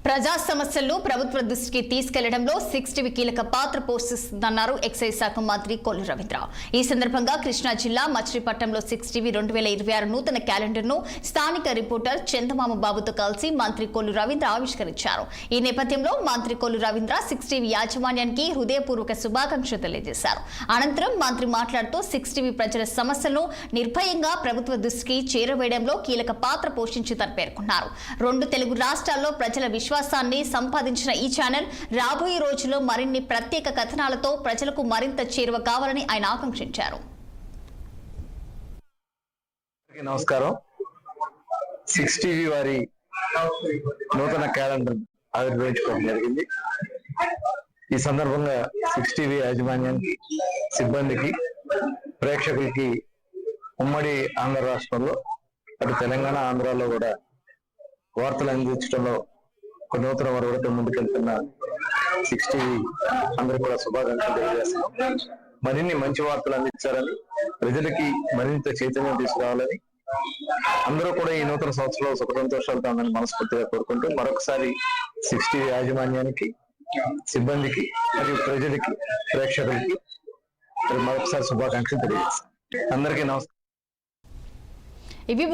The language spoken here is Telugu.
ప్రజా సమస్యలను ప్రభుత్వ దృష్టికి తీసుకెళ్లడంలో 6 టీవీ కీలక పాత్ర పోషిస్తుందన్నారు ఎక్సైజ్ శాఖ మంత్రి కొల్లు రవీంద్ర. ఈ సందర్భంగా కృష్ణా జిల్లా మచిలీపట్నంలో 6 టీవీ 2026 నూతన క్యాలెండర్ను స్థానిక రిపోర్టర్ చందమామ బాబుతో కలిసి మంత్రి కొల్లు రవీంద్ర ఆవిష్కరించారు. ఈ నేపథ్యంలో మంత్రి కొల్లు రవీంద్ర 6 టీవీ యాజమాన్యానికి హృదయపూర్వక శుభాకాంక్షలు తెలియజేశారు. అనంతరం మంత్రి మాట్లాడుతూ 6 టీవీ ప్రజల సమస్యలను నిర్భయంగా ప్రభుత్వ దృష్టికి చేరవేయడంలో కీలక పాత్ర పోషించిందని పేర్కొన్నారు. 2 తెలుగు రాష్ట్రాల్లో ప్రజల విశ్వాసాన్ని సంపాదించిన ఈ ఛానల్ రాబోయే రోజుల్లో మరిన్ని ప్రత్యేక కథనాలతో ప్రజలకు మరింత చేరువ కావాలని ఆయన ఆకాంక్షించారు. నమస్కారం. 6 టీవీ వారి నూతన క్యాలెండర్ ఆవిర్భవించుకోవడం జరిగింది. ఈ సందర్భంగా 6 టీవీ యాజమాన్యానికి, సిబ్బందికి, ప్రేక్షకులకి ఉమ్మడి ఆంధ్ర రాష్ట్రంలో అటు తెలంగాణ, ఆంధ్రాలో కూడా వార్తలు అందించడంలో ఒక నూతన వరవడితో ముందుకెళ్తున్న 6 టీవీ అందరికీ కూడా శుభాకాంక్షలు తెలియజేస్తున్నాం. మరిన్ని మంచి వార్తలు అందించాలని, ప్రజలకి మరింత చైతన్యం తీసుకురావాలని, అందరూ కూడా ఈ నూతన సంవత్సరంలో సుఖ సంతోషాలతో ఉందని మనస్ఫూర్తిగా కోరుకుంటూ మరొకసారి 6 టీవీ యాజమాన్యానికి, సిబ్బందికి మరియు ప్రజలకి, ప్రేక్షకులకి మరొకసారి శుభాకాంక్షలు తెలియజేస్తాం. అందరికీ నమస్కారం.